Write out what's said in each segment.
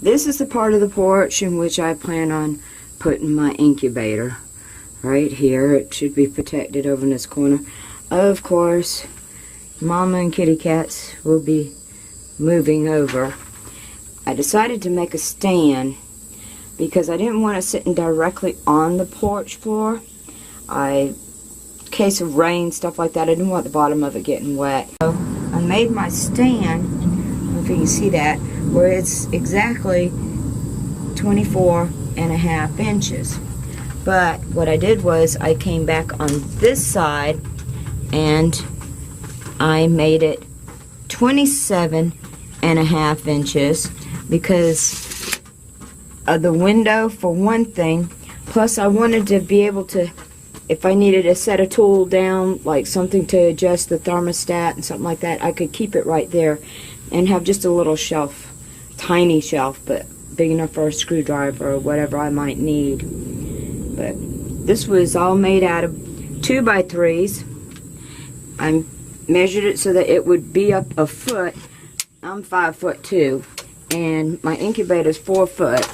this is the part of the porch in which I plan on putting my incubator. Right here. It should be protected over in this corner. Of course, Mama and kitty cats will be moving over. I decided to make a stand because I didn't want it sitting directly on the porch floor. In case of rain, stuff like that, I didn't want the bottom of it getting wet. So I made my stand, I don't know if you can see that, where it's exactly 24.5 inches. But what I did was I came back on this side and I made it 27.5 inches because of the window for one thing. Plus I wanted to be able to, if I needed to set a tool down, like something to adjust the thermostat and something like that, I could keep it right there and have just a little shelf, tiny shelf, but big enough for a screwdriver or whatever I might need. But this was all made out of 2x3s. I measured it so that it would be up a foot. I'm 5'2", and my incubator is 4 foot.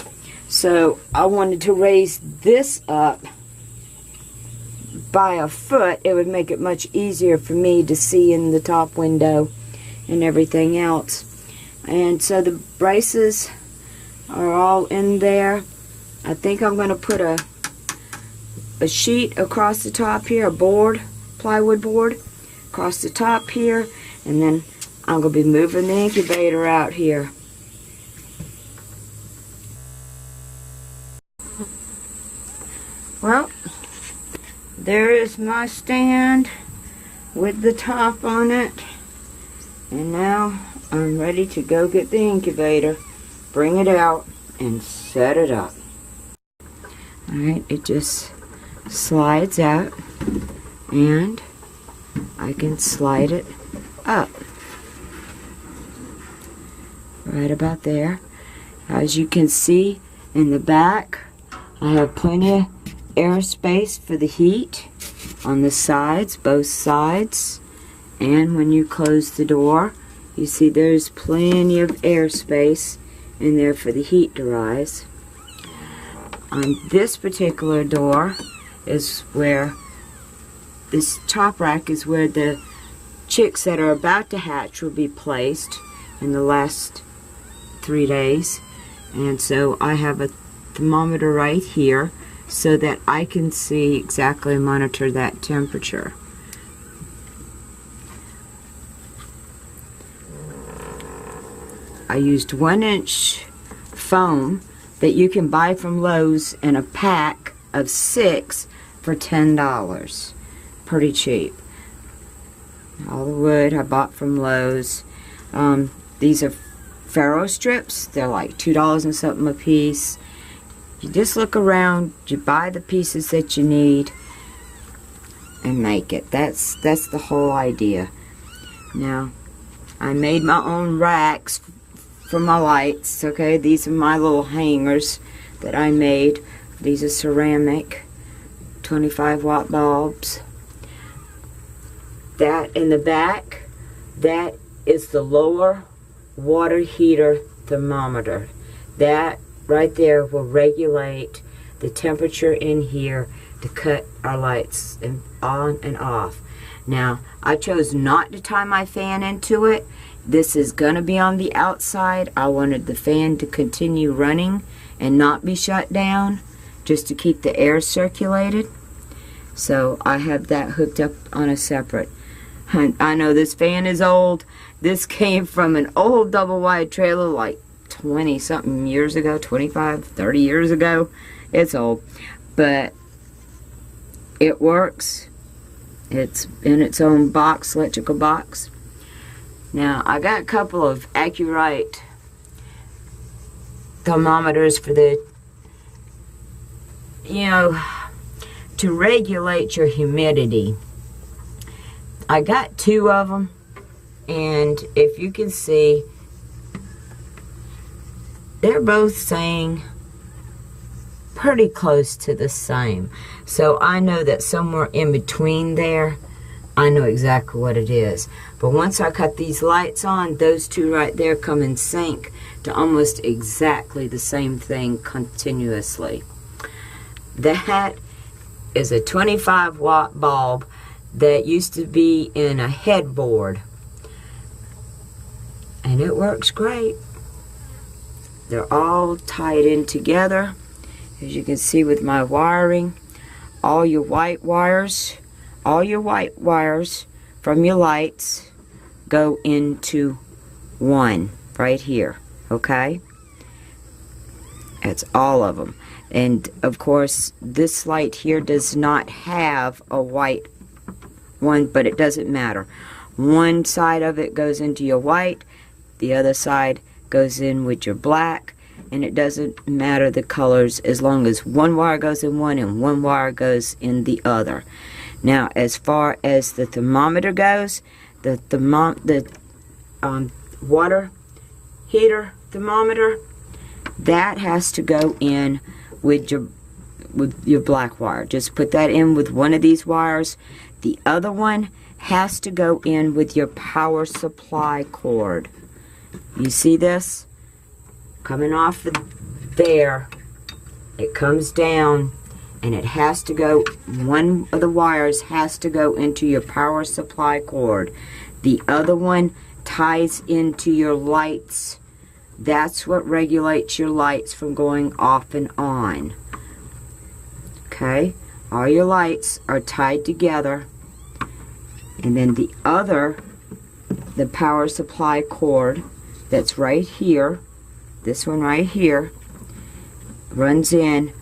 So I wanted to raise this up by a foot. It would make it much easier for me to see in the top window and everything else. And so the braces are all in there. I think I'm going to put a sheet across the top here, a board, plywood board across the top here, and then I'm going to be moving the incubator out here. Well, there is my stand with the top on it, and now I'm ready to go get the incubator, bring it out, and set it up. Alright, it just slides out, and I can slide it up right about there. As you can see in the back, I have plenty of airspace for the heat on the sides, both sides, and when you close the door, you see there's plenty of airspace in there for the heat to rise. On this particular door is where this top rack is where the chicks that are about to hatch will be placed in the last 3 days. And so I have a thermometer right here so that I can see exactly, monitor that temperature. I used 1-inch foam that you can buy from Lowe's in a pack of 6 for $10. Pretty cheap. All the wood I bought from Lowe's. These are Faro strips. They're like $2 and something a piece. You just look around, you buy the pieces that you need, and make it. That's the whole idea. Now, I made my own racks for my lights. Okay, these are my little hangers that I made. These are ceramic 25-watt bulbs. That in the back, that is the lower water heater thermometer. That right there will regulate the temperature in here to cut our lights on and off. Now, I chose not to tie my fan into it. This is going to be on the outside. I wanted the fan to continue running and not be shut down, just to keep the air circulated. So I have that hooked up on a separate. I know this fan is old. This came from an old double wide trailer like 20 something years ago, 25, 30 years ago. It's old, but it works. It's in its own box, electrical box. Now I got a couple of Accurite thermometers for the, to regulate your humidity. I got 2 of them, and if you can see, they're both saying pretty close to the same. So I know that somewhere in between there, I know exactly what it is. But once I cut these lights on, those two right there come in sync to almost exactly the same thing continuously. That is a 25-watt bulb that used to be in a headboard. And it works great. They're all tied in together. As you can see with my wiring, all your white wires from your lights go into one right here, okay? That's all of them. And of course, this light here does not have a white one, but it doesn't matter. One side of it goes into your white, the other side goes in with your black, and it doesn't matter the colors as long as one wire goes in one and one wire goes in the other. Now, as far as the thermometer goes, the water heater thermometer, that has to go in with your black wire. Just put that in with one of these wires. The other one has to go in with your power supply cord. You see this? Coming off there, it comes down, and it has to go, one of the wires has to go into your power supply cord. The other one ties into your lights. That's what regulates your lights from going off and on. Okay? All your lights are tied together. And then the power supply cord that's right here, this one right here, runs in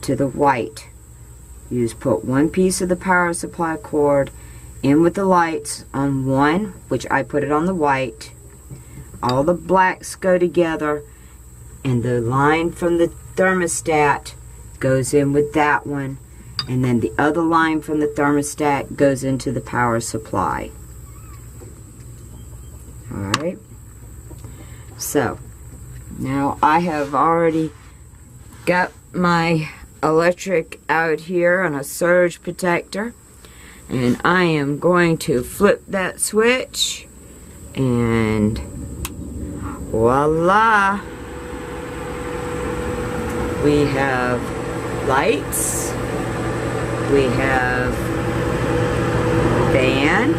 to the white. You just put one piece of the power supply cord in with the lights on one, which I put it on the white. All the blacks go together, and the line from the thermostat goes in with that one, and then the other line from the thermostat goes into the power supply. Alright, so now I have already got my electric out here on a surge protector, and I am going to flip that switch, and voila, we have lights, we have fan,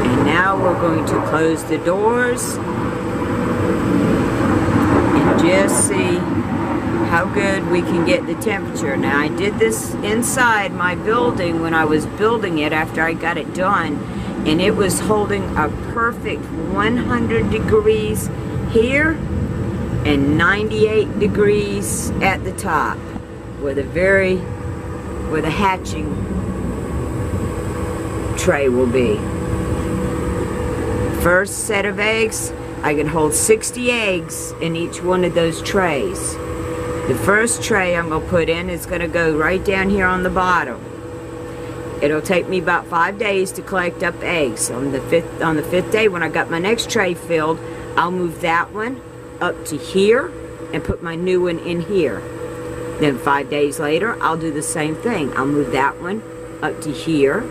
and now we're going to close the doors and just see how good we can get the temperature. Now, I did this inside my building when I was building it after I got it done, and it was holding a perfect 100 degrees here and 98 degrees at the top, where the hatching tray will be. First set of eggs, I can hold 60 eggs in each one of those trays. The first tray I'm going to put in is going to go right down here on the bottom. It'll take me about 5 days to collect up eggs. On the fifth day, when I got my next tray filled, I'll move that one up to here and put my new one in here. Then 5 days later, I'll do the same thing. I'll move that one up to here,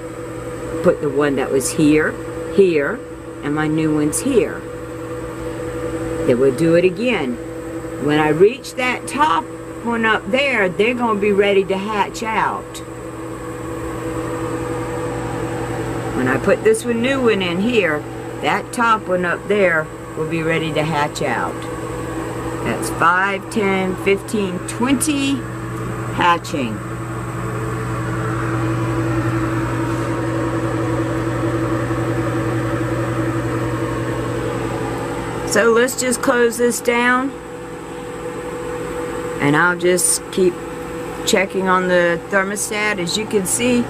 put the one that was here, here, and my new one's here. Then we'll do it again. When I reach that top one up there, they're going to be ready to hatch out. When I put this new one in here, that top one up there will be ready to hatch out. That's 5, 10, 15, 20 hatching. So let's just close this down, and I'll just keep checking on the thermostat. As you can see,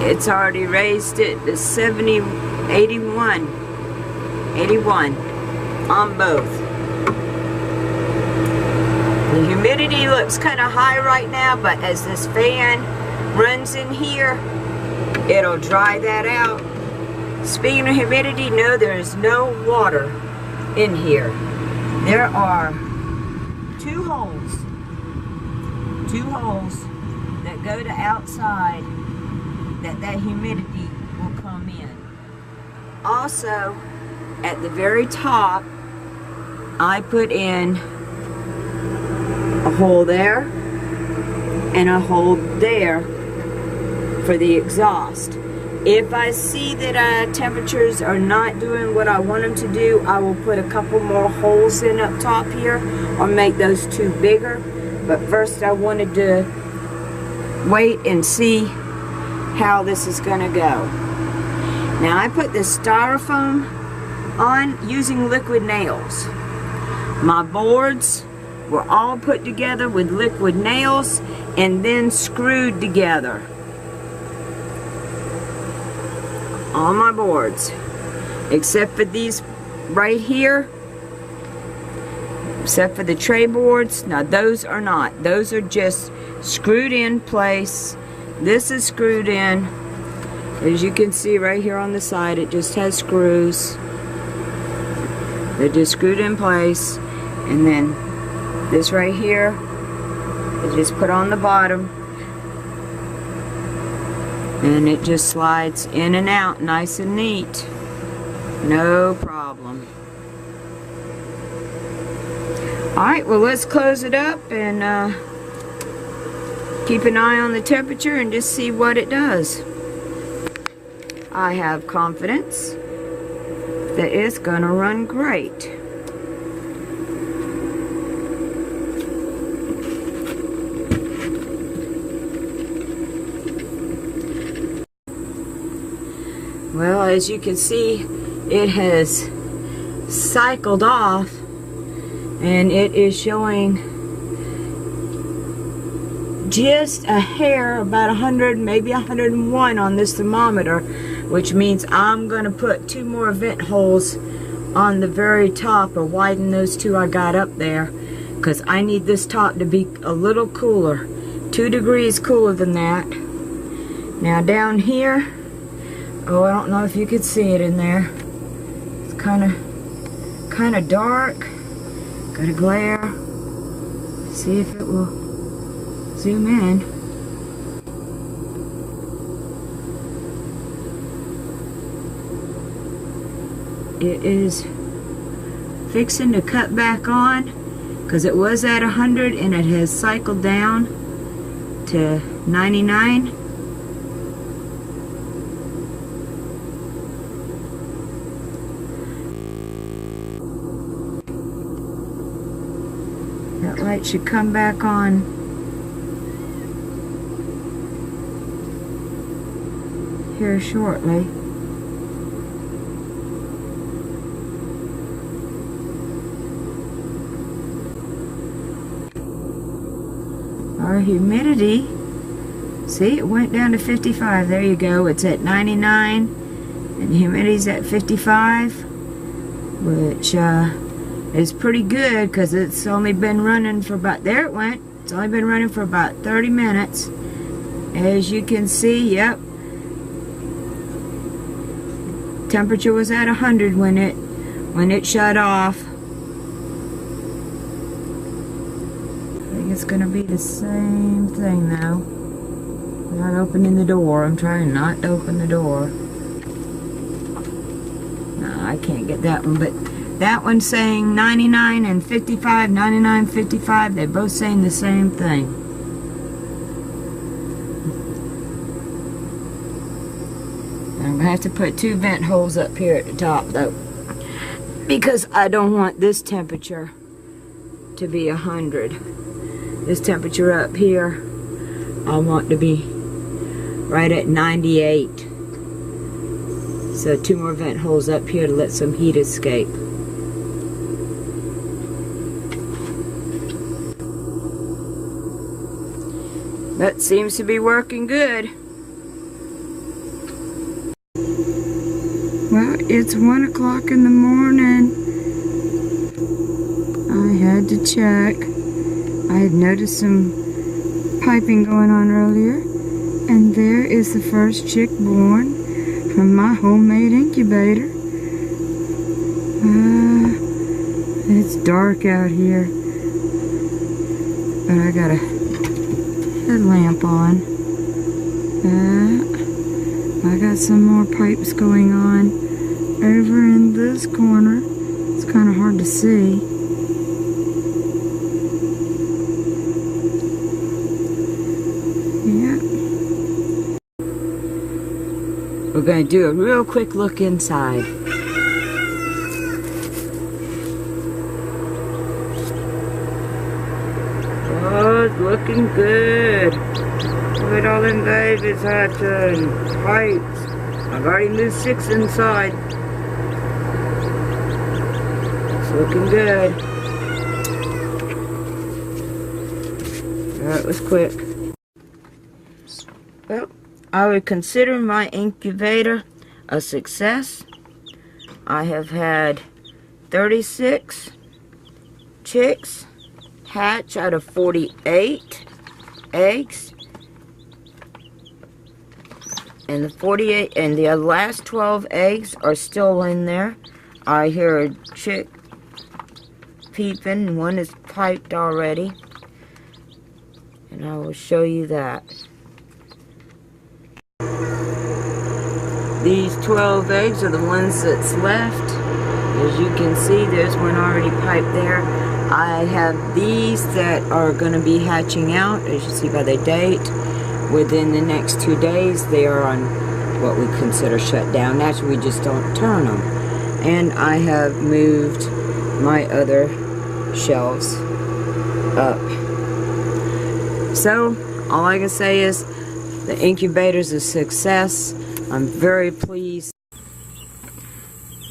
it's already raised it to 81 on both. The humidity looks kind of high right now, but as this fan runs in here, it'll dry that out. Speaking of humidity, no, there is no water in here. There are two holes that go to outside, that humidity will come in. Also, at the very top, I put in a hole there and a hole there for the exhaust. If I see that temperatures are not doing what I want them to do, I will put a couple more holes in up top here or make those two bigger. But first I wanted to wait and see how this is going to go. Now I put this styrofoam on using liquid nails. My boards were all put together with liquid nails and then screwed together. All my boards, except for these right here, except for the tray boards. Now those are not. Those are just screwed in place. This is screwed in. As you can see right here on the side, it just has screws. They're just screwed in place. And then this right here is just put on the bottom. And it just slides in and out nice and neat. No problem. Alright, well let's close it up and keep an eye on the temperature and just see what it does. I have confidence that it's going to run great. Well, as you can see, it has cycled off and it is showing just a hair, about 100, maybe 101 on this thermometer, which means I'm going to put 2 more vent holes on the very top, or widen those 2 I got up there, because I need this top to be a little cooler, 2 degrees cooler than that. Now down here, oh, I don't know if you could see it in there. It's kind of dark. Got a glare. See if it will zoom in. It is fixing to cut back on because it was at 100 and it has cycled down to 99. That light should come back on here shortly. Our humidity, see, it went down to 55. There you go. It's at 99 and the humidity's at 55, which is pretty good because it's only been running for about, there it went. It's only been running for about 30 minutes. As you can see, yep. Temperature was at 100 when it shut off. I think it's going to be the same thing though. Not opening the door. I'm trying not to open the door. No, I can't get that one, but that one's saying 99 and 55, 99, 55. They're both saying the same thing. I'm going to have to put 2 vent holes up here at the top though, because I don't want this temperature to be 100. This temperature up here, I want to be right at 98. So 2 more vent holes up here to let some heat escape. That seems to be working good. Well, it's 1 o'clock in the morning. I had to check. I had noticed some piping going on earlier. And there is the first chick born from my homemade incubator. It's dark out here. But I got a headlamp on. I got some more pipes going on over in this corner. It's kind of hard to see. Yeah. We're going to do a real quick look inside. Oh, it's looking good. Look at all them babies hatching. Pipes. I've already moved 6 inside. It's looking good. That was quick. Well, I would consider my incubator a success. I have had 36 chicks hatch out of 48 eggs. And the 48 and the last 12 eggs are still in there. I hear a chick peeping, and one is piped already. And I will show you that. These 12 eggs are the ones that's left. As you can see, there's one already piped there. I have these that are going to be hatching out, as you see by the date. Within the next 2 days, they are on what we consider shut down. Naturally, we just don't turn them. And I have moved my other shelves up. So, all I can say is the incubator's a success. I'm very pleased.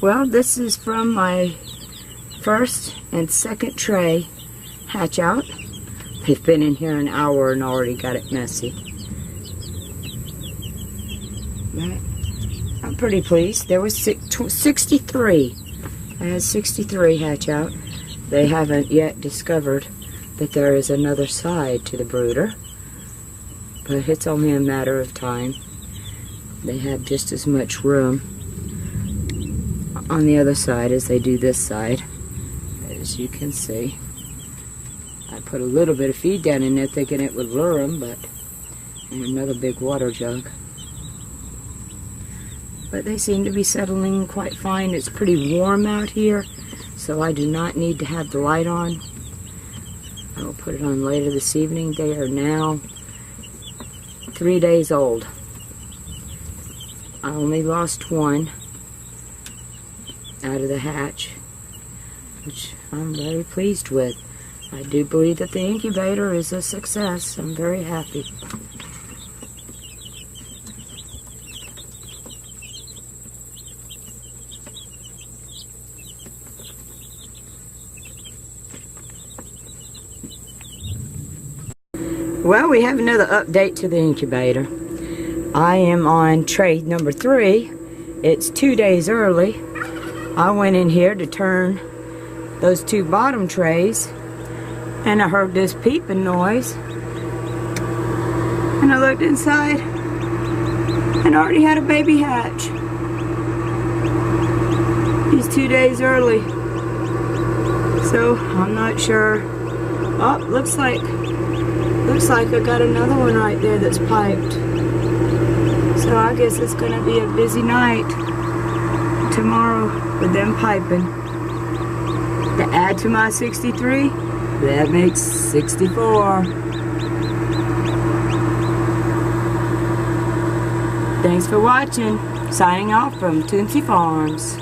Well, this is from my first and second tray hatch out. They've been in here an hour and already got it messy. But I'm pretty pleased. There was 63. I had 63 hatch out. They haven't yet discovered that there is another side to the brooder, but it's only a matter of time. They have just as much room on the other side as they do this side, as you can see. I put a little bit of feed down in there thinking it would lure them, but and another big water jug. But they seem to be settling quite fine. It's pretty warm out here, so I do not need to have the light on. I will put it on later this evening. They are now 3 days old. I only lost one out of the hatch, which I'm very pleased with. I do believe that the incubator is a success. I'm very happy. Well, we have another update to the incubator. I am on tray number 3. It's 2 days early. I went in here to turn those 2 bottom trays, and I heard this peeping noise. And I looked inside, and I already had a baby hatch. He's 2 days early. So, I'm not sure. Oh, looks like I got another one right there that's piped. So I guess it's gonna be a busy night tomorrow with them piping. To add to my 63, that makes 64. Thanks for watching. Signing off from Toonsy Farms.